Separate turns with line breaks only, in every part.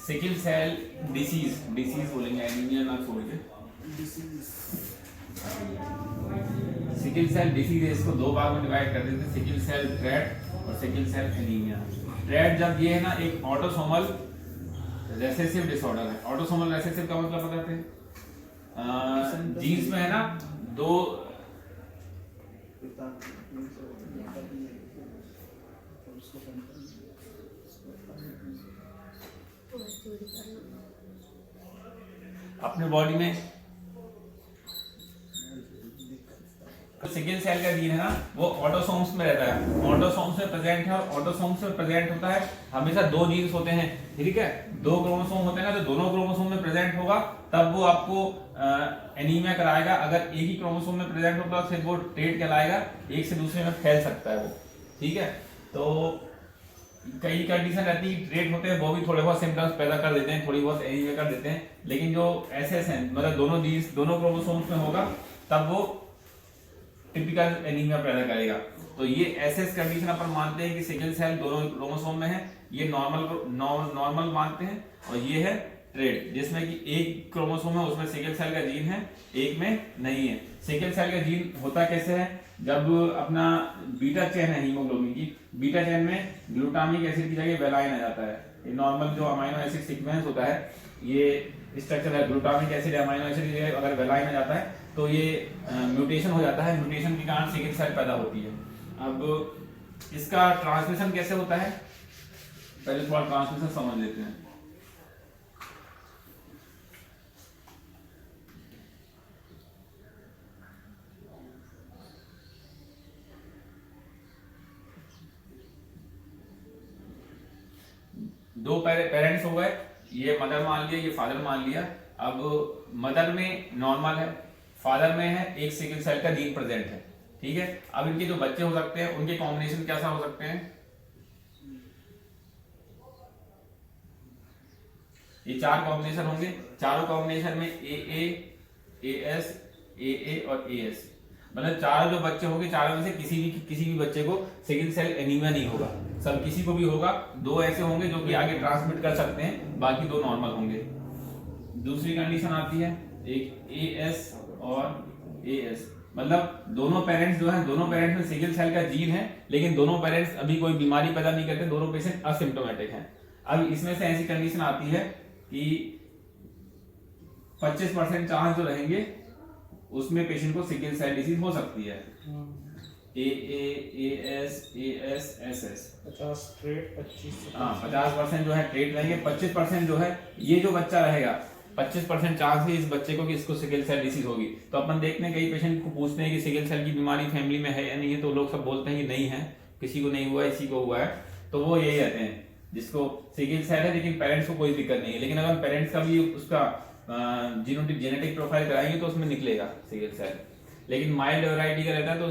Sickle cell disease, disease बोलेंगे, anaemia ना छोड़ के, सिकल सेल डिसीज है, इसको दो भाग में डिवाइड कर देते हैं, सिकल सेल ट्रेट और सिकल सेल एनीमिया। ट्रेट जब ये है ना एक ऑटोसोमल रेसेसिव डिसऑर्डर है। ऑटोसोमल रेसेसिव का मतलब बताते हैं, जीन्स में है ना दो, अपने बॉडी में सिकल सेल का जीन है ना वो ऑटोसोम्स में रहता है, ऑटोसोम्स में प्रेजेंट है, और ऑटोसोम्स में प्रेजेंट होता है हमेशा दो जीन्स होते हैं, ठीक है, दो क्रोमोसोम होते हैं ना, तो दोनों क्रोमोसोम में प्रेजेंट होगा तब वो आपको एनीमिया कराएगा। अगर एक ही क्रोमोसोम में प्रेजेंट होगा फिर वो ट्रेट कहलाएगा, एक से दूसरे में फैल सकता है वो, ठीक है। तो कई कंडीशन रहती है, ट्रेट होते हैं वो भी थोड़े बहुत सिम्टम्स पैदा कर देते हैं, थोड़ी बहुत एनीमिया कर देते हैं, लेकिन जो एसएस है मतलब दोनों जीन्स दोनों क्रोमोसोम्स में होगा तब वो टिपिकल एनीमिया पैदा करेगा। तो ये एसएस कंडीशन अपन मानते हैं कि सिकल सेल दोनों क्रोमोसोम में है, ये नॉर्मल मानते हैं, और ये है ट्रेट जिसमें कि एक क्रोमोसोम है उसमें सिकल सेल का जीन है, एक में नहीं है। सिकल सेल का जीन होता कैसे है, जब अपना बीटा चेन है हीमोग्लोबिन की, बीटा चेन में ग्लूटामिक एसिड की जगह वेलाइन आ जाता है। ये नॉर्मल जो अमाइनो एसिड सीक्वेंस होता है, ये स्ट्रक्चर है, ग्लूटामिक एसिड अमाइनो एसिड की जगह अगर वेलाइन आ जाता है तो ये म्यूटेशन हो जाता है, म्यूटेशन के कारण सिकल सेल पैदा होती है। अब इसका ट्रांसमिशन कैसे होता है, पहले थोड़ा ट्रांसमिशन समझ लेते हैं। दो पेरेंट्स हो गए, ये मदर मान लिया, ये फादर मान लिया। अब मदर में नॉर्मल है, फादर में है एक सिकल सेल का जीन प्रेजेंट है, ठीक है। अब इनके जो बच्चे हो सकते हैं उनके कॉम्बिनेशन कैसा हो सकते हैं, ये चार कॉम्बिनेशन होंगे, चारों कॉम्बिनेशन में ए एस ए और ए एस, मतलब चार जो बच्चे होंगे चारों में से किसी भी बच्चे को सिकल सेल एनीमिया नहीं होगा, सब किसी को भी होगा। दो ऐसे होंगे जो कि आगे ट्रांसमिट कर सकते हैं, बाकी दो नॉर्मल होंगे। दूसरी कंडीशन आती है एक ए एस और ए एस, मतलब दोनों पेरेंट्स जो हैं, दोनों पेरेंट्स में सिकल सेल का जीन है, लेकिन दोनों पेरेंट्स अभी कोई बीमारी पैदा नहीं करते, दोनों पेशेंट असिम्प्टोमेटिक हैं। अब इसमें से ऐसी कंडीशन आती है कि 25% चांस जो रहेंगे उसमें पेशेंट को सिकल सेल डिसीज हो सकती है। A S S S
50 trait 25,
हाँ 50% जो है ट्रेट रहेंगे, 25% जो है ये जो बच्चा रहेगा 25% चांस है इस बच्चे को कि इसको सिकल सेल डिसीज होगी। तो अपन देखते हैं कई पेशेंट को पूछते हैं कि सिकल सेल की बीमारी फैमिली में है या नहीं है, तो लोग सब बोलते हैं कि नहीं है, किसी को नहीं हुआ है, इसी को हुआ है। तो वो यही रहते हैं जिसको सिकल सेल है लेकिन पेरेंट्स को कोई दिक्कत नहीं है, लेकिन अगर पेरेंट्स का भी उसका जेनेटिक प्रोफाइल कराएंगे तो उसमें निकलेगा सिकल सेल, लेकिन माइल्ड वैरायटी का रहता है तो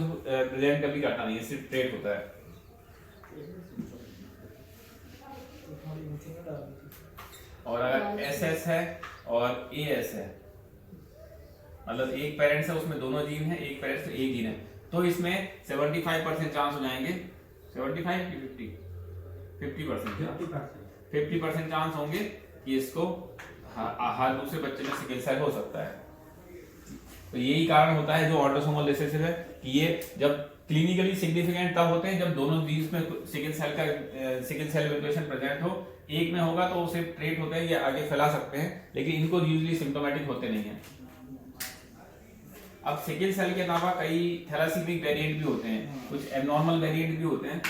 प्रेजेंट कभी करता नहीं है, सिर्फ ट्रेट होता है। और अगर एसएस है और एएस है, मतलब एक पेरेंट्स है उसमें दोनों जीन है, एक पेरेंट्स में एक जीन है, तो इसमें 75% चांस हो जाएंगे, 75 की 50% चांस होंगे कि इसको हर दूसरे बच्चे में सिकल सेल हो सकता है। तो यही कारण होता है जो ऑटोसोमल रिसेसिव है कि ये जब क्लिनिकली सिग्निफिकेंट तब होते हैं जब दोनों जीन्स में सिकल सेल म्यूटेशन प्रेजेंट हो, एक में होगा तो उसे ट्रेट होते हैं, ये आगे फैला सकते हैं, लेकिन इनको यूजुअली सिम्प्टोमेटिक होते नहीं है। अब सिकल सेल के अलावा कई थैलासीमिक वेरिएंट भी होते हैं, कुछ एबनॉर्मल वेरिएंट भी होते हैं,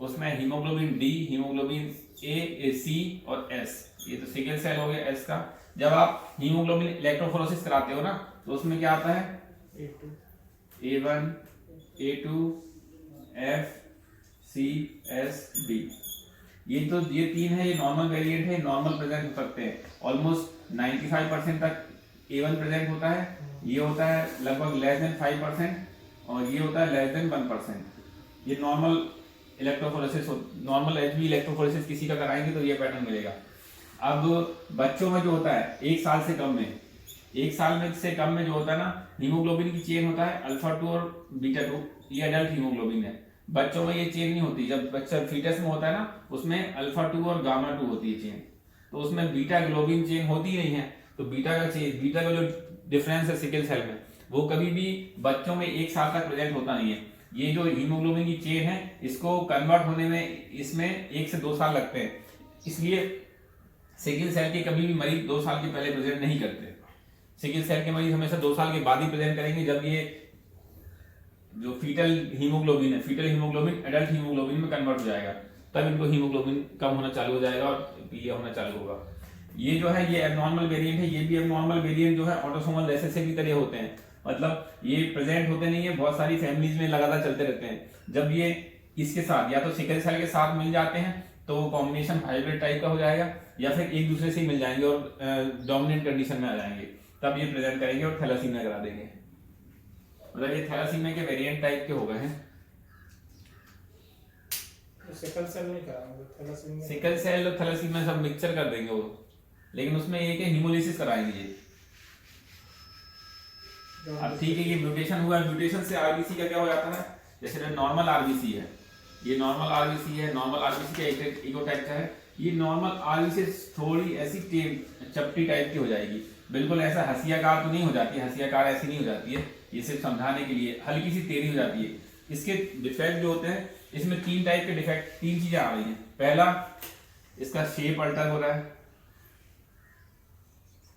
उसमें हीमोग्लोबिन डी, हीमोग्लोबिन ए, सी और एस, ये तो सिकल सेल हो गया एस का। जब आप हीमोग्लोबिन इलेक्ट्रोफोरेसिस कराते हो ना तो उसमें क्या आता है A1 A2 F C S D, ये तीन है, ये नॉर्मल वेरिएंट है, नॉर्मल प्रेजेंट हो सकते हैं। ऑलमोस्ट 95% तक A1 प्रेजेंट होता है, ये होता है लगभग लेस देन 5% और ये होता है लेस देन 1%। ये normal electrophoresis, normal HB electrophoresis किसी का कराएंगे तो ये पैटर्न मिलेगा। अब बच्चों में जो होता है एक साल से कम में, एक साल में से कम में जो होता है ना, हीमोग्लोबिन की चेन होता है अल्फा 2 और बीटा 2, ये एडल्ट हीमोग्लोबिन है। बच्चों में ये चेन नहीं होती, जब बच्चा फीटस में होता है ना उसमें अल्फा 2 और गामा 2 होती है चेन। तो उसमें बीटा ग्लोबिन चेन होती ही नहीं है। तो बीटा का जो डिफरेंस है सिकल सेल में, वो कभी भी बच्चों में 1 साल तक प्रेजेंट होता नहीं है। ये जो हीमोग्लोबिन की चेन है, इसको कन्वर्ट होने में इसमें 1 से 2 साल लगते हैं। इसलिए सिकल सेल के कभी भी मरीज 2 साल के पहले प्रेजेंट नहीं करते। सिकल सेल के मरीज हमेशा 2 साल के बाद ही प्रेजेंट करेंगे, जब ये जो फीटल हीमोग्लोबिन है, फीटल हीमोग्लोबिन एडल्ट हीमोग्लोबिन में कन्वर्ट हो जाएगा, तब इनको हीमोग्लोबिन कम होना चालू हो जाएगा और ये होना चालू होगा। ये जो है ये एबनॉर्मल वेरिएंट है। ये भी एबनॉर्मल वेरिएंट जो है ऑटोसोमल रिसेसिव की तरह होते हैं, मतलब ये प्रेजेंट होते नहीं है, बहुत सारी फैमिलीज में लगातार चलते रहते हैं। जब ये इसके साथ या तो सिकल सेल के साथ मिल जाते हैं तो वो कॉम्बिनेशन हाइब्रिड टाइप का हो जाएगा, या फिर एक दूसरे से ही मिल जाएंगे और डोमिनेंट कंडीशन में आ जाएंगे, तब ये प्रेजेंट करेंगे और थैलासीमिया करा देंगे। मतलब ये थैलासीमिया के वेरिएंट टाइप के हो गए हैं।
सिकल सेल नहीं कराएंगे, थैलासीमिया
सिकल सेल और थैलासीमिया सब मिक्सचर कर देंगे वो, लेकिन उसमें एक है हीमोलिसिस कराएंगे ये। अब ठीक है, ये म्यूटेशन हुआ, म्यूटेशन से आरबीसी का क्या हो जाता है, जैसे नॉर्मल आरबीसी है, ये नॉर्मल आरबीसी है, नॉर्मल आरबीसी का इको टाइप का है। ये नॉर्मल आरबीसी थोड़ी ऐसी चपटी टाइप की हो जाएगी, बिल्कुल ऐसा हंसियाकार तो नहीं हो जाती है, हंसियाकार ऐसी नहीं हो जाती है, ये सिर्फ समझाने के लिए, हल्की सी टेढ़ी हो जाती है। इसके डिफेक्ट जो होते हैं, इसमें 3 टाइप के डिफेक्ट, 3 चीजें आ रही हैं। पहला, इसका शेप अल्टर हो रहा है।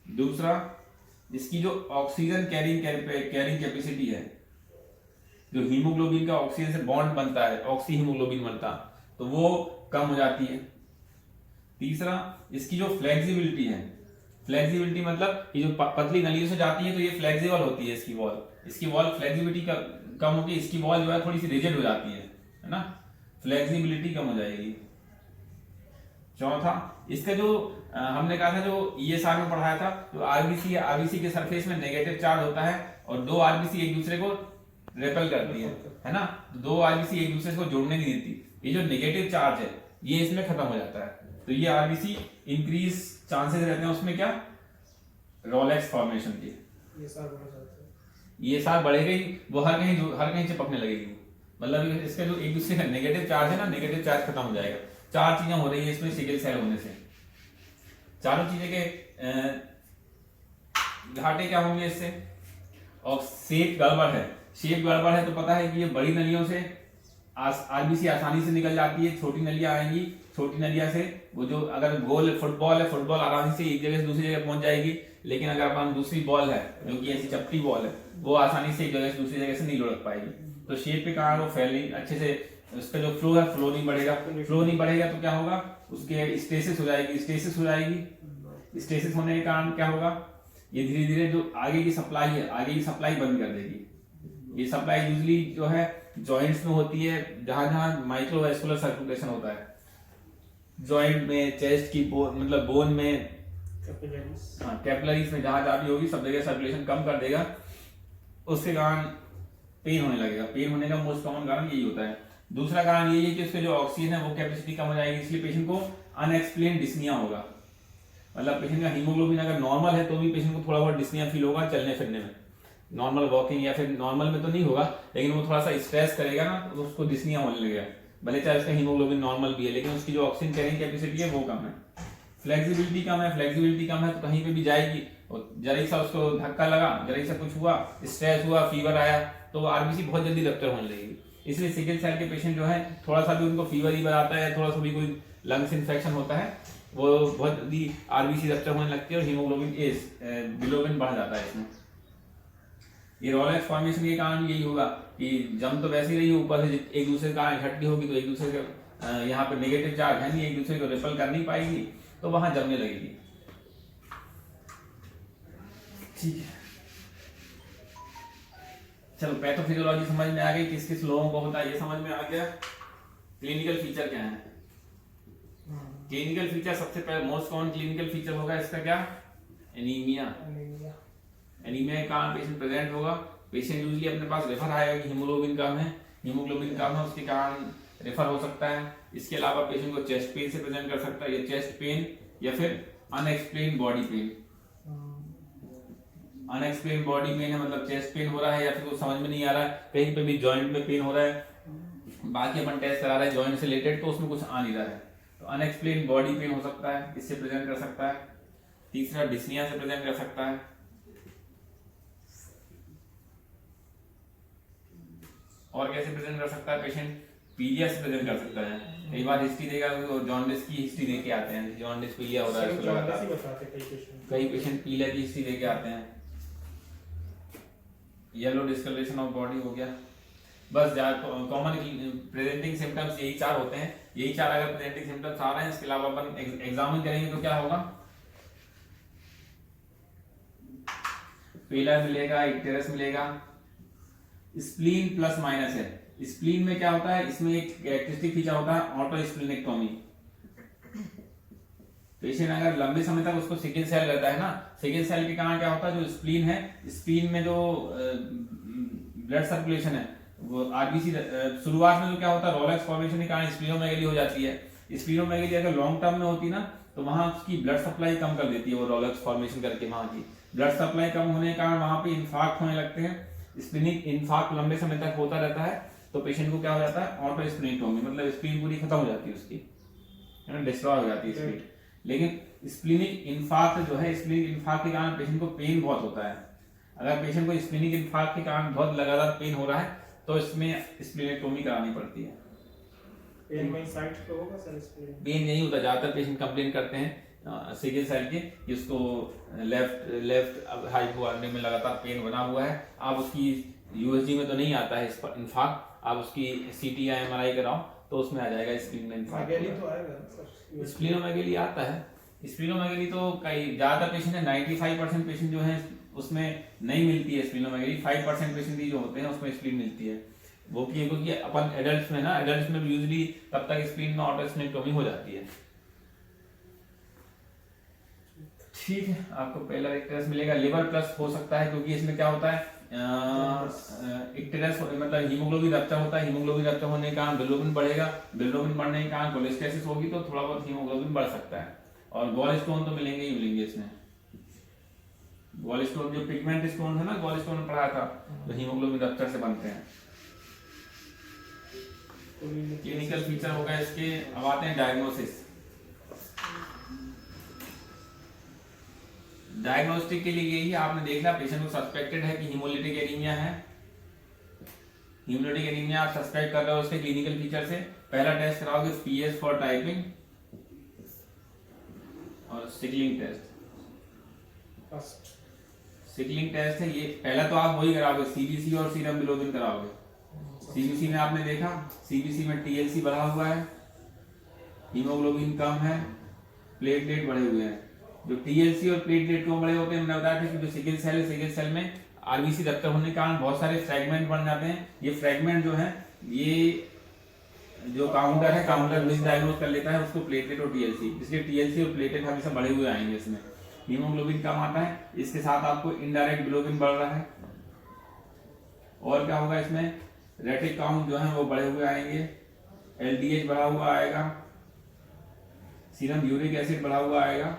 दूसरा, इसकी जो ऑक्सीजन कैरिंग कैपेसिटी है, जो हीमोग्लोबिन का ऑक्सीजन से बॉन्ड बनता है, ऑक्सी हीमोग्लोबिन बनता, तो वो कम हो जाती है। तीसरा, इसकी जो फ्लेक्सिबिलिटी है, फ्लेक्सिबिलिटी मतलब ये जो पतली नलियों से जाती है तो ये फ्लेक्सिबल होती है, इसकी वॉल फ्लेक्सिबिलिटी का कम होगी, इसकी वॉल जो है थोड़ी सी रिजिड हो जाती है ना, फ्लेक्सिबिलिटी कम हो जाएगी। चौथा, इसका जो हमने कहा था, जो ईएसआर में पढ़ाया था, जो आरबीसी है, आरबीसी के सरफेस में नेगेटिव चार्ज होता है और 2 आरबीसी एक दूसरे को रेपेल करती है ना, 2 आरबीसी एक दूसरे को जोड़ने नहीं देती। ये जो नेगेटिव चार्ज है ये इसमें खत्म हो जाता है, तो ये आरबीसी इंक्रीज चांसेस रहते हैं उसमें क्या, रोलेक्स फॉर्मेशन के। ये सार बढ़ेगा ही, वो हर कहीं चिपकने लगेगी, मतलब इसका जो एक दूसरे का नेगेटिव चार्ज है ना, नेगेटिव चार्ज खत्म हो जाएगा। 4 चीजें हो रही है इसमें सिकल सेल होने से। चारों चीजें के घाटे क्या होंगे इससे, और शेप गड़बड़ है। शेप गड़बड़ है तो पता है कि ये बड़ी नलियों से आरबीसी आसानी से निकल जाती है, छोटी नलियां आएंगी, छोटी नलियां से वो जो अगर गोल फुटबॉल है, फुटबॉल आराम से एक जगह से दूसरी जगह पहुंच जाएगी, लेकिन अगर अपन दूसरी बॉल है जो कि ऐसी चपटी बॉल है, वो आसानी से एक जगह से दूसरी जगह से नहीं लुढ़क पाएगी। तो शेप के कारण वो फैलिंग अच्छे से, उसका जो फ्लो है, फ्लो नहीं बढ़ेगा। फ्लो नहीं बढ़ेगा तो क्या होगा, उसके स्टेसिस हो जाएगी। स्टेसिस होने के कारण क्या होगा, ये धीरे धीरे जो आगे की सप्लाई है, आगे की सप्लाई बंद कर देगी। ये सप्लाई यूजली जो है जॉइंट्स में होती है, जहां जहां माइक्रोवेस्कुलर सर्कुलेशन होता है, जॉइंट में, चेस्ट की मतलब बोन में, कैपिलरीज में, जहां भी होगी सब जगह सर्कुलेशन कम कर देगा, उसके कारण पेन होने लगेगा। पेन होने का मोस्ट कॉमन कारण यही होता है। दूसरा कारण यही है कि उसके जो ऑक्सीजन है वो कैपेसिटी कम हो जाएगी, इसलिए पेशेंट को अनएक्सप्लेन डिस्निया होगा। मतलब पेशेंट का हीमोग्लोबिन अगर नॉर्मल है तो भी पेशेंट को थोड़ा बहुत डिस्निया फील होगा चलने फिरने में, नॉर्मल वॉकिंग, या फिर नॉर्मल में तो नहीं होगा, लेकिन वो थोड़ा सा स्ट्रेस करेगा ना तो उसको डिस्निया होने लगेगा, भले चाहे उसका हीमोग्लोबिन नॉर्मल भी है, लेकिन उसकी जो ऑक्सीजन कैरिंग कैपेसिटी है वो कम है। फ्लेक्सिबिलिटी कम है तो कहीं पे भी जाएगी, और जरा सा उसको धक्का लगा, जरा सा कुछ हुआ, स्ट्रेस हुआ, फीवर आया, तो आरबीसी बहुत जल्दी रप्चर होने लगेगी। इसलिए सिकल सेल के पेशेंट जो है, थोड़ा सा भी उनको फीवर ही आता है, थोड़ा सा भी कोई लंग्स इन्फेक्शन होता है, वो बहुत जल्दी आरबीसी रप्चर होने लगती है और हीमोग्लोबिन बिलोबिन बढ़ जाता है इसमें। ये रोलेक्स फॉर्मेशन के कारण यही होगा कि जम तो वैसे ही रही, ऊपर से एक दूसरे के कारण इकट्ठी होगी, तो एक दूसरे के यहाँ पे नेगेटिव चार्ज है नहीं, एक दूसरे को रिपेल कर नहीं पाएगी, तो वहां जमने लगेगी। ठीक है, चलो पैथोफिजियोलॉजी समझ में आ गई, किस किस लोगों को होता है ये समझ में आ गया। क्लिनिकल फीचर क्या है, क्लिनिकल फीचर सबसे पहले मोस्ट कॉमन क्लिनिकल फीचर होगा इसका क्या, एनीमिया। एनीमिया के कारण पेशेंट प्रेजेंट होगा। पेशेंट यूजली अपने पास रेफर आएगा कि हीमोग्लोबिन कम है, उसके कारण रेफर हो सकता है। इसके अलावा पेशेंट को चेस्ट पेन से प्रेजेंट कर सकता है, या चेस्ट पेन या फिर unexplained body pain. Unexplained body pain है मतलब चेस्ट पेन हो रहा है या फिर कुछ समझ में नहीं आ रहा है, कहीं पे भी जॉइंट में पेन हो रहा है, बाकी अपन टेस्ट करा रहे हैं जॉइंट से रिलेटेड तो उसमें कुछ आ नहीं रहा है, तो अनएक्सप्लेन बॉडी पेन हो सकता है, इससे प्रेजेंट कर सकता है। तीसरा डिस्निया से प्रेजेंट कर सकता है। और कैसे प्रेजेंट कर सकता है पेशेंट? पीलिया से प्रेजेंट कर सकता है। कई बार हिस्ट्री देगा, जॉन्डिस की हिस्ट्री देके आते हैं, जॉन्डिस पीलिया हो रहा है, कई पेशेंट पीलिया की हिस्ट्री देके आते हैं। येलो डिस्कलरेशन ऑफ बॉडी हो गया। बस कॉमन प्रेजेंटिंग सिम्टम्स यही 4 होते हैं। यही 4 अगर प्रेजेंटिंग सिम्टम्स आ रहे हैं, इसके अलावा अपन एग्जामिन करेंगे तो क्या होगा? पेलर मिलेगा, इक्टेरस मिलेगा। स्प्लीन प्लस माइनस है। स्प्लीन में क्या होता है? इसमें एक कैरेक्टरिस्टिक फीचर होता है ऑटो स्प्लीनेक्टोमी। पेशेंट अगर लंबे समय तक उसको सिकल सेल रहता है ना, सिकल सेल के कारण क्या होता है, जो स्प्लीन है, स्प्लीन में जो ब्लड सर्कुलेशन है वो आरबीसी शुरुआत में तो क्या होता है, रोलेक्स फॉर्मेशन के कारण स्प्लीनोमेगेली हो जाती है। स्प्लीनोमेगेली अगर लॉन्ग टर्म में होती ना तो वहां उसकी ब्लड सप्लाई कम कर देती है, वो रोलेक्स फॉर्मेशन करके वहां की ब्लड सप्लाई कम होने के कारण वहां पे इन्फार्क्ट होने लगते हैं। स्प्लीनिक इन्फार्क्ट लंबे समय तक होता रहता है तो पेशेंट को क्या हो जाता है, ऑटो स्प्लीनेक्टोमी, मतलब स्प्लीन पूरी खत्म हो जाती है उसकी, है ना, डिस्ट्रॉय हो जाती है स्प्लीन। लेकिन स्प्लीनिक इन्फार्क्ट जो है, स्प्लीनिक इन्फार्क्ट के कारण पेशेंट को पेन बहुत होता है। अगर पेशेंट को स्प्लीनिक इन्फार्क्ट के कारण बहुत लगातार पेन हो रहा है तो इसमें स्प्लीनेक्टोमी करानी पड़ती है।
पेन वहीं साइड पे होगा सर? स्प्लीन
पेन नहीं होता, ज्यादातर पेशेंट कंप्लेन करते हैं सिकल सेल के कि उसको लेफ्ट हाइपोआर्मी में लगातार पेन बना हुआ है। आप उसकी यूएसजी में तो नहीं आता है इन्फार्क्ट, आप उसकी सीटी या एमआरआई कराओ तो उसमें आ जाएगा स्प्लीन में इन्फार्क्ट।
तो आएगा सर?
स्प्लीनोमेगेली आता है। स्प्लीनोमेगेली तो कई ज्यादातर पेशेंट है, 95% पेशेंट जो है उसमें नहीं मिलती है स्प्लीनोमेगेली। 5% पेशेंट ही जो होते हैं उसमें स्प्लीन मिलती है। वो क्योंकि अपन एडल्ट्स में ना, एडल्ट्स में यूजुअली तब तक स्प्लीन में ऑटो स्प्लीनेक्टोमी हो जाती है। ठीक है, आपको पहला इक्टेरस मिलेगा। लिवर प्लस हो सकता है क्योंकि इसमें क्या होता है, इक्टेरस मतलब हीमोग्लोबिन रप्चर होता है। हीमोग्लोबिन रप्चर होने के कारण बिलोबिन बढ़ेगा, बिलोबिन बढ़ने के कारण कोलेस्टेसिस होगी तो थोड़ा बहुत हीमोग्लोबिन बढ़ सकता है। और गॉल स्टोन तो मिलेंगे ही मिलेंगे इसमें। गॉल स्टोन जो पिगमेंट स्टोन है ना, गॉल स्टोन में पढ़ा था, जो हीमोग्लोबिन रप्चर से बनते हैं। क्लिनिकल फीचर होगा इसके। अब आते हैं डायग्नोसिस। डायग्नोस्टिक के लिए यही आपने देख लिया, पेशेंट को सस्पेक्टेड है कि हीमोलिटिक एनीमिया है। हीमोलिटिक एनीमिया आप सस्पेक्ट कर रहे हो उसके क्लिनिकल फीचर से। पहला टेस्ट कराओगे पीएस फॉर टाइपिंग और सिकलिंग टेस्ट। सिकलिंग टेस्ट है ये, पहला तो आप वही कराओगे, सीबीसी और सीरम बिलोबिन कराओगे। सीबीसी में आपने देखा, सीबीसी में टीएलसी बढ़ा हुआ है, हीमोग्लोबिन कम है, प्लेटलेट बढ़े हुए हैं। जो टीएलसी और प्लेटलेट क्यों बड़े होते हैं, मैंने बताया था कि जो सिकल सेल है, सिकल सेल में आरबीसी रप्चर होने के कारण बहुत सारे फ्रैगमेंट बन जाते हैं। ये फ्रैगमेंट जो है, ये जो काउंटर है, काउंटर मिस डायग्नोज कर लेता है उसको प्लेटलेट और टीएलसी, इसलिए टीएलसी और प्लेटलेट हमेशा बढ़े हुए आएंगे इसमें। हीमोग्लोबिन कम आता है, इसके साथ आपको इनडायरेक्ट बिलोबिन बढ़ रहा है। और क्या होगा इसमें, रेटिक काउंट जो है वो बढ़े हुए आएंगे, एलडीएच बढ़ा हुआ आएगा, सीरम यूरिक एसिड बढ़ा हुआ आएगा।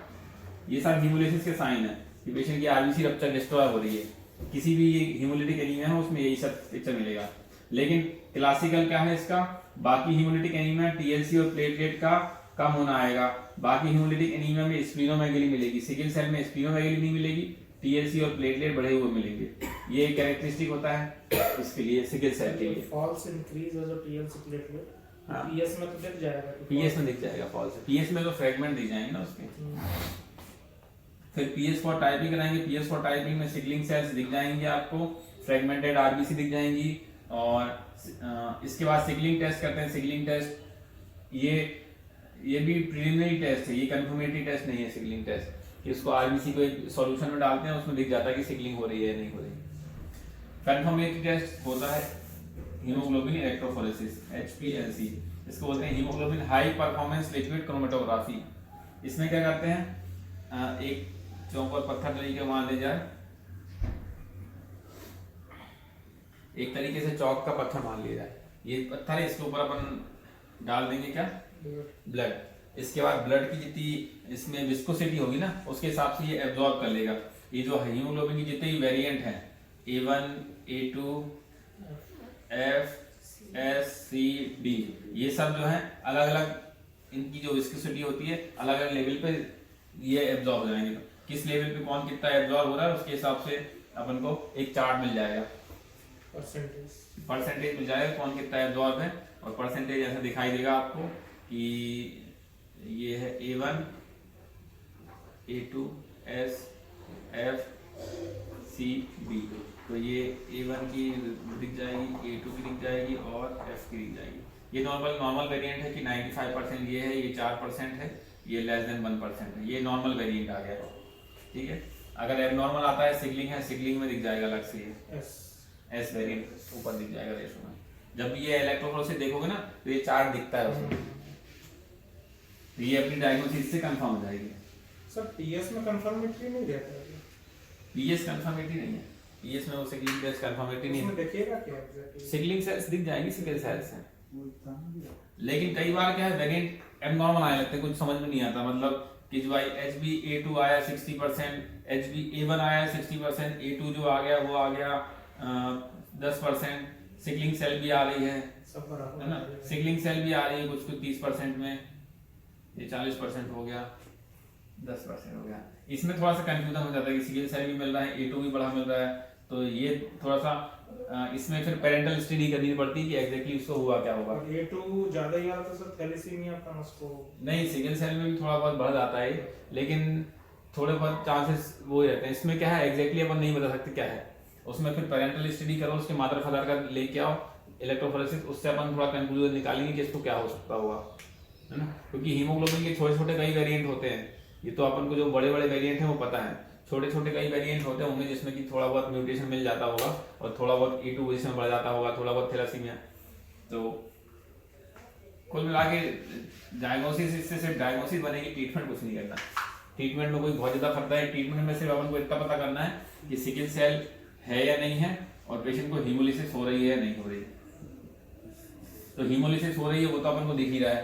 ये सब हीमोलिसिस के साइन है कि पेशेंट की आरबीसी रप्चर डिस्ट्रॉय हो रही है। किसी भी हीमोलिटिक एनीमिया है उसमें यही सब पिक्चर मिलेगा। लेकिन क्लासिकल क्या है इसका, बाकी हीमोलिटिक एनीमिया टीएलसी और प्लेटलेट का कम होना आएगा। बाकी हीमोलिटिक एनीमिया में स्प्लीनोमेगेली मिलेगी, सिकल सेल में स्प्लीनोमेगेली नहीं मिलेगी, टीएलसी और प्लेटलेट बढ़े हुए मिलेंगे। ये कैरेक्टरिस्टिक होता है इसके लिए, सिकल सेल के लिए।
फॉल्स इंक्रीज है जो टीएलसी प्लेटलेट, पीएस में तो दिख जाएगा।
पीएस में दिख जाएगा फॉल्स, पीएस में तो फ्रैगमेंट दिख जाएंगे ना उसके। फिर पीएस फॉर टाइपिंग कराएंगे, पीएस फॉर टाइपिंग में सिकलिंग सेल्स दिख जाएंगे आपको, फ्रैगमेंटेड आरबीसी दिख जाएंगी। और इसके बाद सिकलिंग टेस्ट करते हैं। सिकलिंग टेस्ट ये भी प्रिलिमिनरी टेस्ट है, ये कंफर्मेटरी टेस्ट नहीं है। सिकलिंग टेस्ट इसको आरबीसी को एक सॉल्यूशन में डालते हैं, उसमें दिख जाता है कि सिकलिंग हो रही है या नहीं हो रही। कंफर्मेटरी टेस्ट होता है हीमोग्लोबिन इलेक्ट्रोफोरेसिस, HPLC, इसको बोलते हैं haemoglobin high performance liquid chromatography. इसमें क्या करते हैं, एक चौक पर पत्थर तरीके मान ले जाए, एक तरीके से चौक का पत्थर मान लिया जाए, ये पत्थर है, इसके ऊपर अपन डाल देंगे क्या, ब्लड। इसके बाद ब्लड की जितनी इसमें विस्कोसिटी होगी ना, उसके हिसाब से ये एब्जॉर्ब कर लेगा। ये जो हीमोग्लोबिन की जितने भी वेरिएंट हैं, A1, A2, F, S, C, D, ये सब जो है अलग अलग इनकी जो विस्कोसिटी होती है अलग अलग लेवल पे ये एब्जॉर्ब हो जाएंगे। किस लेवल पे कौन कितना एब्जॉर्ब हो रहा है उसके हिसाब से अपन को एक चार्ट मिल जाएगा, परसेंटेज मिल जाएगा कौन कितना एब्जॉर्ब है, और परसेंटेज ऐसा दिखाई देगा आपको कि ये है A1 A2 S F C B, तो ये A1 की दिख जाएगी, A2 की दिख जाएगी और F की दिख जाएगी। ये नॉर्मल वेरिएंट है कि 95% ये है, ये 4% है, ये लेस देन 1% है, ये नॉर्मल वेरिएंट आ गया। ठीक है, अगर एबनॉर्मल आता है सिगलिंग है, सिगलिंग में दिख जाएगा अलग से ये एस वेरिएंट ऊपर दिख जाएगा रेशो में। जब ये इलेक्ट्रोफोरेसिस देखोगे ना तो ये चार्ट दिखता है उसमें, तो ये अपनी डायग्नोसिस से कंफर्म हो जाएगी।
सर पीएस में कंफर्मेटरी नहीं रहता है,
पीएस कंफर्मेटरी नहीं है, पीएस में वो सिगलिंग टेस्ट कंफर्मेटरी नहीं है।
देखिएगा क्या एग्जैक्टली
सिगलिंग सेल्स दिख जाएंगी, सिगल सेल्स हैं, लेकिन कई बार क्या है वेरिएंट एबनॉर्मल आने लगते हैं, कुछ समझ में नहीं आता। मतलब कि जो HbA2 आया 60%, HbA1 आया 60%, A2 जो आ गया वो आ गया 10%, सिगलिंग सेल भी आ रही है ना, सिगलिंग सेल भी आ रही है कुछ कुछ 30% में, ये 40% हो गया, 10% हो गया। इसमें थोड़ा सा कंफ्यूजन हो जाता है कि सिगल सेल भी मिल रहा है, A2 भी बड़ा मिल रहा है, तो ये थोड़ा सा इसमें फिर पेरेंटल स्टडी करनी पड़ती है कि एग्जैक्टली उसको हुआ क्या होगा।
A2 ज्यादा ही आता सर थैलेसीमिया का उसको
नहीं, सिगल सेल में भी थोड़ा बहुत बढ़ जाता है, लेकिन थोड़े बहुत चांसेस वो रहते हैं। इसमें क्या है एग्जैक्टली अपन नहीं बता सकते क्या है, उसमें फिर पेरेंटल स्टडी करो, उसके मादर फादर का लेके आओ इलेक्ट्रोफोरेसिस, उससे अपन थोड़ा कंक्लूजन निकालेंगे कि इसको क्या हो सकता होगा, है ना। क्योंकि हीमोग्लोबिन के छोटे छोटे कई वेरिएंट होते हैं, ये तो अपन को जो बड़े बड़े वेरिएंट हैं वो पता है, छोटे छोटे कई वेरिएंट होते होंगे जिसमें कि थोड़ा बहुत म्यूटेशन मिल जाता होगा और थोड़ा बहुत A2 इसमें बढ़ जाता होगा, थोड़ा बहुत थैलेसीमिया। तो कुल मिला के डायग्नोसिस, इससे सिर्फ डायग्नोसिस बनेगी, ट्रीटमेंट कुछ नहीं करना। ट्रीटमेंट में कोई बहुत ज्यादा फर्क है, ट्रीटमेंट में सिर्फ अपन को इतना पता करना है कि सिकल सेल है या नहीं है और पेशेंट को हीमोलिसिस हो रही है या नहीं हो रही है। तो हीमोलिसिस हो रही है वो तो अपन को दिख ही रहा है,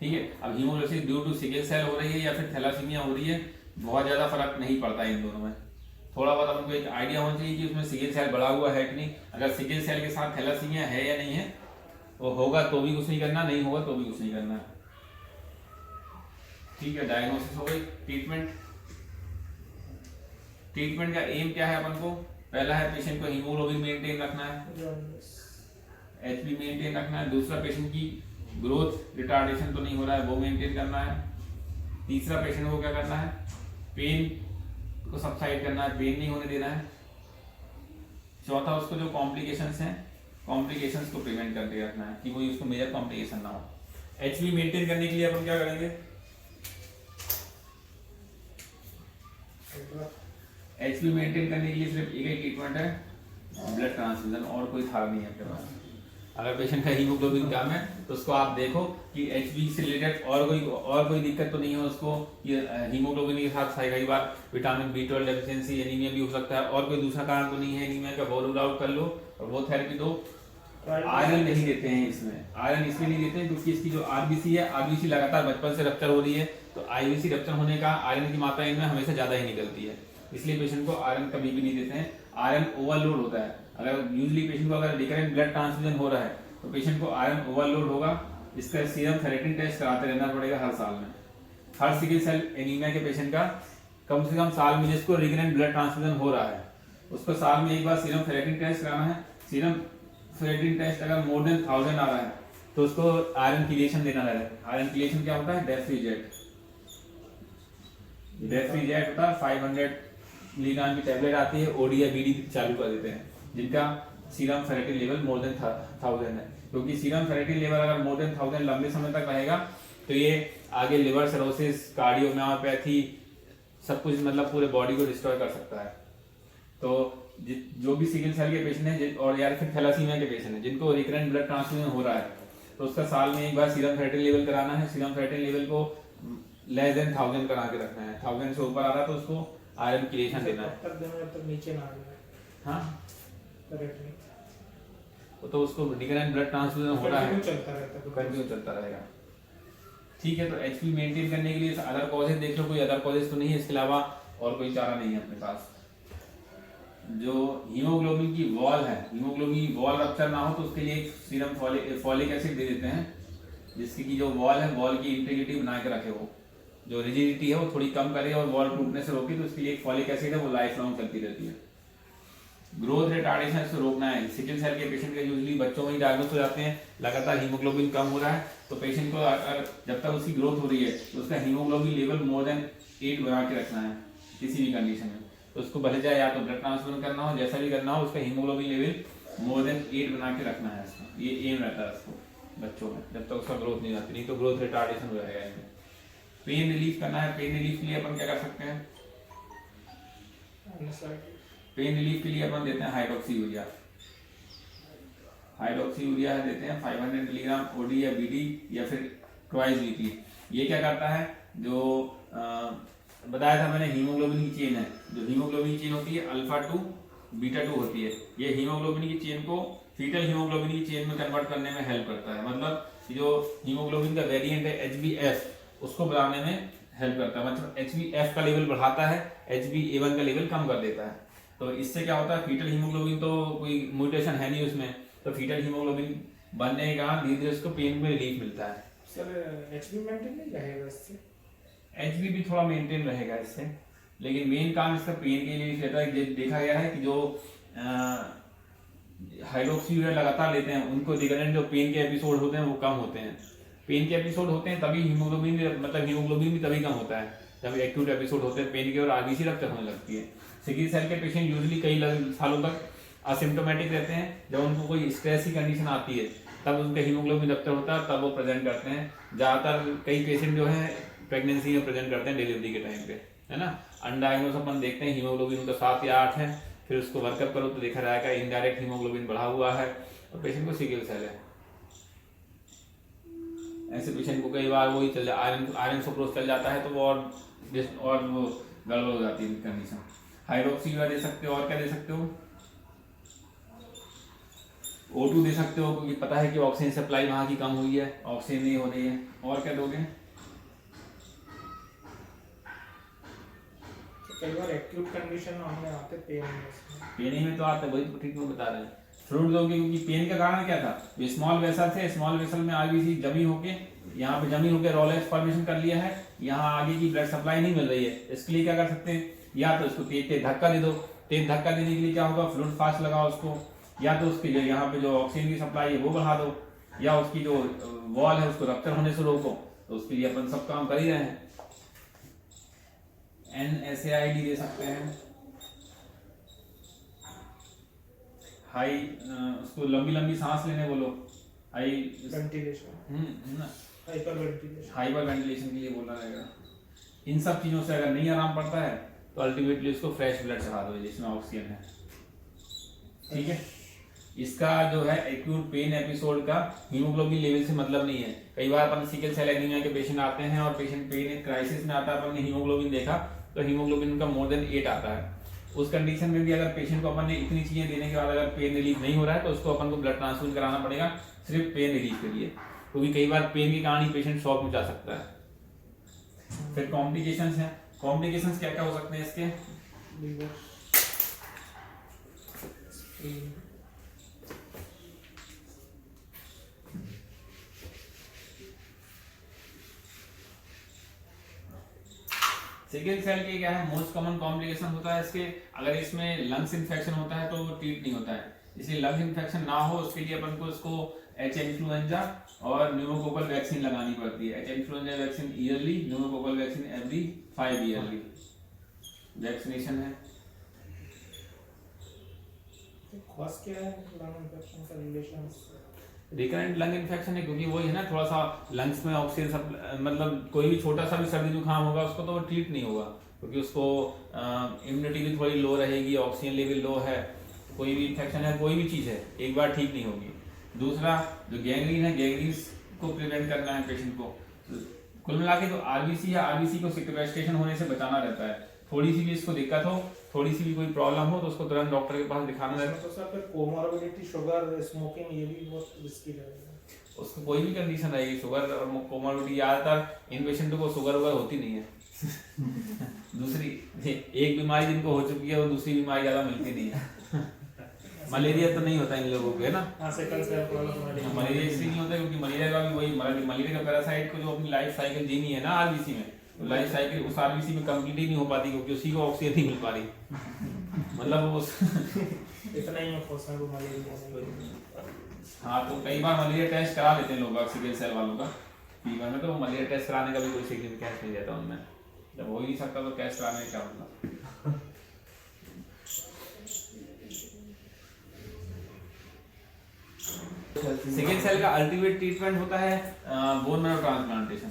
ठीक है। अब haemolysis due to sickle cell हो रही है या फिर थैलेसीमिया हो रही है, बहुत ज्यादा फर्क नहीं पड़ता है इन दोनों में। थोड़ा बहुत अपन को एक आइडिया होना चाहिए कि उसमें सिकल सेल बढ़ा हुआ है कि नहीं। अगर सिकल सेल के साथ थैलेसीमिया है या नहीं है, वो होगा तो भी कुछ नहीं करना, नहीं होगा तो भी कुछ नहीं करना, ठीक है। डायग्नोसिस हो गई। ट्रीटमेंट का एम क्या है अपन को, पहला है पेशेंट को हीमोग्लोबिन मेंटेन रखना है, HB मेंटेन रखना है। दूसरा पेशेंट की ग्रोथ रिटार्डेशन तो नहीं हो रहा है वो मेंटेन करना है। तीसरा पेशेंट को क्या करना है, पेन को सबसाइड करना है, पेन नहीं होने देना है। चौथा उसको जो कॉम्प्लिकेशंस हैं, कॉम्प्लिकेशंस को प्रिवेंट करके रखना है कि कोई उसको मेजर कॉम्प्लिकेशन ना हो। HB मेंटेन करने के लिए अपन क्या करेंगे, HB मेंटेन करने के लिए सिर्फ एक ही ट्रीटमेंट है, ब्लड ट्रांसफ्यूजन, और कोई था नहीं है आपके पास। अगर पेशेंट का हीमोग्लोबिन कम है तो उसको आप देखो कि HB से रिलेटेड और कोई दिक्कत तो नहीं है उसको। ये हीमोग्लोबिन के साथ कई बार विटामिन B12 डेफिशिएंसी, एनीमिया भी हो सकता है, और कोई दूसरा कारण तो नहीं है एनीमिया का, वो रूल आउट कर लो और वो थेरेपी दो। आयरन नहीं देते हैं इसमें, आयरन इसलिए नहीं देते हैं क्योंकि इसकी जो RBC है, RBC लगातार बचपन से रप्चर हो रही है, तो IBC रप्चर होने का आयरन की मात्रा इनमें हमेशा ज्यादा ही निकलती है, इसलिए पेशेंट को आयरन कभी भी नहीं देते हैं। आयरन ओवरलोड होता है, अगर यूजली पेशेंट को अगर रिकरेंट ब्लड ट्रांसफ्यूजन हो रहा है तो पेशेंट को आयरन ओवरलोड होगा। इसका सीरम फेरेटिन टेस्ट कराते रहना पड़ेगा हर साल में। हर सिकल सेल एनीमिया के पेशेंट का कम से कम साल में, जिसको रिकरेंट ब्लड ट्रांसफ्यूजन हो रहा है उसको साल में एक बार सीरम फेरेटिन टेस्ट कराना है। सीरम फेरेटिन टेस्ट अगर मोर देन 1000 आ रहा है तो उसको आयरन किलेशन देना है। आयरन किलेशन क्या होता है, डेफ्रीजेट होता है, 500 मिलीग्राम की टैबलेट आती है, OD या BD चालू कर देते हैं जिनका serum ferritin level more than 1000 है। क्योंकि सीरम फेरेटिन लेवल अगर मोर देन 1000 लंबे समय तक रहेगा तो ये आगे लिवर सिरोसिस, कार्डियोमायोपैथी, सब कुछ मतलब पूरे बॉडी को डिस्ट्रॉय कर सकता है। तो जो भी सिकल सेल के पेशेंट है और या फिर थैलेसीमिया के पेशेंट है जिनको रिकरेंट ब्लड ट्रांसफ्यूजन हो रहा है तो उसका साल में एक बार सीरम फेरेटिन लेवल कराना है। सीरम फेरेटिन लेवल को लेस देन 1000 करा के रखना है। 1000 से ऊपर आ रहा है तो उसको आयरन किलेशन देना है।
तब नीचे ना आ जाए,
हाँ
करेक्ट,
तो उसको रिकरेंट ब्लड ट्रांसफ्यूजन हो रहा है, कंटिन्यू चलता रहेगा, ठीक है। तो HB मेंटेन करने के लिए अदर कॉजेज देख लो, कोई अदर कॉजेज तो नहीं है, इसके अलावा और कोई चारा नहीं है अपने पास। जो हीमोग्लोबिन की वॉल है, हीमोग्लोबिन की वॉल रप्चर ना हो तो उसके लिए सीरम फॉलिक एसिड दे देते हैं, जिसकी की जो वॉल है, वॉल की इंटीग्रिटी बना के रखे, वो जो रिजिडिटी है वो थोड़ी कम करे और वॉल टूटने से रोके, तो उसके लिए एक फॉलिक एसिड है, वो लाइफ लॉन्ग चलती रहती है। ग्रोथ रिटार्डेशन से रोकना है। सिकल सेल के पेशेंट के यूजली बच्चों में ही डायग्नोस हो जाते हैं, लगातार हीमोग्लोबिन कम हो रहा है, तो पेशेंट को अगर जब तक उसकी ग्रोथ हो रही है तो उसका हीमोग्लोबिन लेवल मोर देन 8 बना के रखना है किसी भी कंडीशन में। तो उसको भले जाए या तो ब्लड ट्रांसफ्यूजन करना हो, जैसा भी करना हो, उसका हीमोग्लोबिन लेवल मोर देन 8 बना के रखना है उसका, ये एम रहता है उसको बच्चों में, जब तक उसका ग्रोथ नहीं आती, नहीं तो ग्रोथ रिटार्डेशन हो जाएगा इसमें। पेन रिलीफ करना है। पेन रिलीफ के लिए अपन क्या कर सकते हैं? पेन रिलीफ के लिए अपन देते हैं हाइड्रोक्सी यूरिया। हाइड्रोक्सी यूरिया देते हैं 500 मिलीग्राम ओडी या बीडी या फिर ट्वाइस वीकली। ये क्या करता है, जो बताया था मैंने, हीमोग्लोबिन की चेन है, जो हीमोग्लोबिन की चेन होती है अल्फा 2 बीटा 2 होती है, ये हीमोग्लोबिन की चेन को फीटल हीमोग्लोबिन की चेन में कन्वर्ट करने में हेल्प करता है। मतलब जो हीमोग्लोबिन का वेरिएंट है HbF, उसको बढ़ाने में हेल्प करता है। मतलब HbF का लेवल बढ़ाता है, HbA1 का लेवल कम कर देता है। तो इससे क्या होता है, फीटल हीमोग्लोबिन तो कोई म्यूटेशन है नहीं उसमें, तो फीटल हीमोग्लोबिन बनने के कारण धीरे धीरे उसको पेन में रिलीफ मिलता है।
सर HB मेंटेन नहीं रहेगा इससे?
HB भी थोड़ा मेंटेन रहेगा इससे, लेकिन मेन काम इसका पेन के लिए रहता है। देखा गया है कि जो हाइड्रोक्सी यूरिया लगातार लेते हैं उनको रिकरेंट जो पेन के एपिसोड होते हैं वो कम होते हैं। पेन के एपिसोड होते हैं तभी हीमोग्लोबिन, मतलब हीमोग्लोबिन भी तभी कम होता है जब एक्यूट एपिसोड होते हैं पेन के और आरबीसी रप्चर होने लगती है। सिकल सेल के पेशेंट यूजुअली कई सालों तक असिम्प्टोमेटिक रहते हैं, जब उनको कोई स्ट्रेस की कंडीशन आती है तब उनका हीमोग्लोबिन रप्चर होता है, तब वो प्रेजेंट करते हैं। ज़्यादातर कई पेशेंट जो है प्रेगनेंसी में प्रेजेंट करते हैं डिलीवरी के टाइम पे, है ना। अनडायग्नोस अपन देखते हैं हीमोग्लोबिन उनका 7 या 8 है, फिर उसको वर्कअप करो तो देखा जाएगा इनडायरेक्ट हीमोग्लोबिन बढ़ा हुआ है और पेशेंट को सिकल सेल है। ऐसे पेशेंट को कई बार वही चल आयरन सुक्रोज चल जाता है, तो वो और वो गड़बड़ हो जाती है कंडीशन। हाइड्रोक्सी यूरिया दे सकते हो, और क्या दे सकते हो, O2 दे सकते हो, क्योंकि पता है कि ऑक्सीजन सप्लाई वहाँ की कम हुई है, ऑक्सीजन नहीं हो रही है। और क्या दोगे?
कई बार एक्यूट कंडीशन में आते
पेन में तो आते, वही तो ट्रीटमेंट बता रहे हैं। फ्लूइड दोगे, क्योंकि पेन का कारण क्या था, स्मॉल वेसल थे, स्मॉल वेसल में आरबीसी जमी होके यहाँ पे जमी होके रोलेक्स फॉर्मेशन कर लिया है, यहाँ आगे की ब्लड सप्लाई नहीं मिल रही है। इसके लिए क्या कर सकते हैं, या तो उसको तेज धक्का दे दो। तेज धक्का देने के लिए क्या होगा, फ्लूइड फास्ट लगाओ उसको, या तो उसके यहाँ पे जो ऑक्सीजन की सप्लाई है वो बढ़ा दो, या उसकी जो वॉल है उसको रप्चर होने से रोको। तो उसके लिए अपन सब काम कर ही रहे हैं। NSAID दे सकते हैं, हाई उसको लंबी लंबी सांस लेने बोलो, हाई
वेंटिलेशन,
हाइपर वेंटिलेशन के लिए बोला रहेगा। इन सब चीजों से अगर नहीं आराम पड़ता है तो अल्टीमेटली उसको फ्रेश ब्लड चढ़ा दो जिसमें ऑक्सीजन है, ठीक है। इसका जो है एक्यूट पेन एपिसोड का हीमोग्लोबिन लेवल से मतलब नहीं है। कई बार अपन सिकल सेल एनीमिया के पेशेंट आते हैं और पेशेंट पेन क्राइसिस में आता है, अपन ने हीमोग्लोबिन देखा तो हीमोग्लोबिन उनका मोर देन 8 आता है। उस कंडीशन में भी अगर पेशेंट को अपन ने इतनी चीजें देने के बाद अगर पेन रिलीफ नहीं हो रहा है तो उसको अपन को ब्लड ट्रांसफ्यूजन कराना पड़ेगा सिर्फ पेन रिलीफ के लिए, क्योंकि कई बार पेन के कारण ही पेशेंट शॉक में जा सकता है। फिर कॉम्प्लिकेशंस हैं। कॉम्प्लिकेशंस क्या क्या हो सकते हैं इसके? सिकल सेल के क्या है, मोस्ट कॉमन कॉम्प्लिकेशन होता है इसके, अगर इसमें लंग्स इन्फेक्शन होता है तो वो ट्रीट नहीं होता है। इसलिए लंग्स इन्फेक्शन ना हो उसके लिए अपन को इसको H इन्फ्लुएंजा और न्यूमोकोकल वैक्सीन लगानी पड़ती है। H influenza vaccine yearly, pneumococcal vaccine every 5 yearly vaccination है।
कॉज क्या है लंग इन्फेक्शन का रिलेशन?
रिकरेंट लंग इन्फेक्शन है, क्योंकि वही है ना, थोड़ा सा लंग्स में ऑक्सीजन सब, मतलब कोई भी छोटा सा भी सर्दी जुकाम होगा उसको तो वो ट्रीट नहीं होगा, क्योंकि उसको इम्यूनिटी भी थोड़ी लो रहेगी, ऑक्सीजन लेवल लो है, कोई भी इन्फेक्शन है, कोई भी चीज़ है, एक बार ठीक नहीं होगी। दूसरा जो गैंग्रीन है, गैंग्रीन को प्रिवेंट करना है पेशेंट को। कुल मिला के तो आरबीसी या आरबीसी को सिक्वेस्ट्रेशन होने से बचाना रहता है। थोड़ी सी भी इसको दिक्कत हो, थोड़ी सी भी कोई प्रॉब्लम हो तो उसको तुरंत डॉक्टर के पास दिखाना रहता है।
तो सर फिर कोमोर्बिडिटी, शुगर, स्मोकिंग, ये भी बहुत रिस्की रहेगा।
उसको कोई भी कंडीशन रहेगी, शुगर और कोमोर्बिडिटी, ज्यादातर इन पेशेंटों को शुगर वगैरह होती नहीं है। दूसरी एक बीमारी जिनको हो चुकी है वो दूसरी बीमारी ज्यादा मिलती नहीं है। मलेरिया तो नहीं होता इन लोगों को, है ना।
हाँ सिकल सेल प्रॉब्लम
मलेरिया इसलिए नहीं होता क्योंकि मलेरिया का भी वही मलेरिया का पैरासाइट को जो अपनी लाइफ साइकिल जीनी है ना आरबीसी में, तो लाइफ साइकिल उस आरबीसी में कंप्लीट ही नहीं हो पाती क्योंकि उसी को ऑक्सीजन नहीं मिल पा रही, मतलब वो
इतना ही मैं फोर्स को मलेरिया।
हाँ तो कई बार मलेरिया टेस्ट करा लेते हैं लोग सिकल सेल वालों का फीवर में, तो मलेरिया टेस्ट कराने का भी कोई सिग्निफिकेंस नहीं रहता उनमें, जब हो ही नहीं सकता तो टेस्ट कराने का क्या मतलब। सिकल सेल का अल्टीमेट ट्रीटमेंट होता है बोन मैरो ट्रांसप्लांटेशन।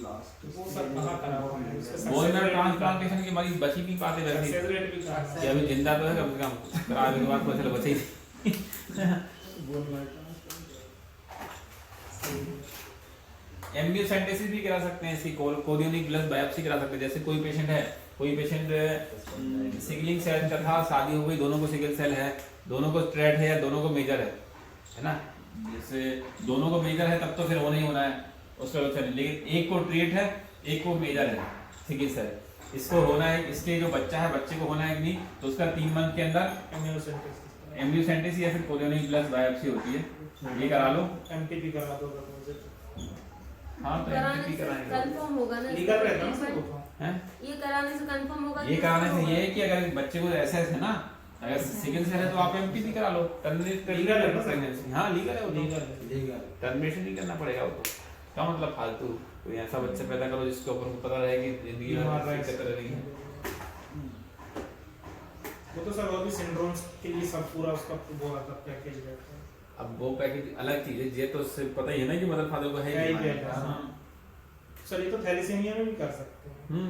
वो सब कहाँ करा हुआ है उसका
बोन मैरो ट्रांसप्लांटेशन के मरीज बच ही नहीं पाते वैसे
सक्सेस रेट भी कहाँ
कि अभी जिंदा तो है कम से कम, कराने के बाद पता चला बचे ही। एम्ब्रियोसेंटेसिस भी करा सकते हैं, इसकी कोरियोनिक ब्लड बायोप्सी करा सकते हैं। जैसे कोई पेशेंट सिकलिंग सेल का था, शादी हो गई, दोनों को सिकल सेल है, दोनों को स्ट्रेट है या दोनों को मेजर है ना। जैसे दोनों को मेजर है तब तो फिर वो नहीं होना है उसका लक्षण, लेकिन एक को ट्रेट है एक को मेजर है सिकल सेल, इसको होना है, इसके जो बच्चा है बच्चे को होना है कि नहीं, तो उसका 3 मंथ के अंदर एम्ब्रियोसेंटेसिस या फिर कोरियोनिक ब्लड बायोप्सी होती है, ये करा लो।
एमटीपी करा दो मुझे।
हाँ तो एमटीपी कराएंगे,
कंफर्म होगा ना
लीगल रहता है ना सब वो।
हैं
ये कराने से कंफर्म होगा।
ये कराने से ये है कि अगर बच्चे को ऐसा है ना, अगर सिकल सेल है तो आप एमटीपी करा लो, टर्मिनेट
लीगल है ना सर?
प्रेगनेंसी। हाँ लीगल है वो,
लीगल
टर्मिनेशन नहीं करना पड़ेगा वो तो, क्या मतलब फालतू कोई ऐसा बच्चा पैदा करो जिसके ऊपर पता रहे कि जिंदगी में दिक्कत रही है।
वो तो सर और भी सिंड्रोम्स के लिए सब पूरा उसका वो आता पैकेज रहता है।
अब वो पैकेज अलग चीज है, ये तो उससे पता ही है ना कि मदर फादर को है
है ही
ही
है।
हाँ।
सर ये तो थैलेसीमिया में भी कर सकते हैं।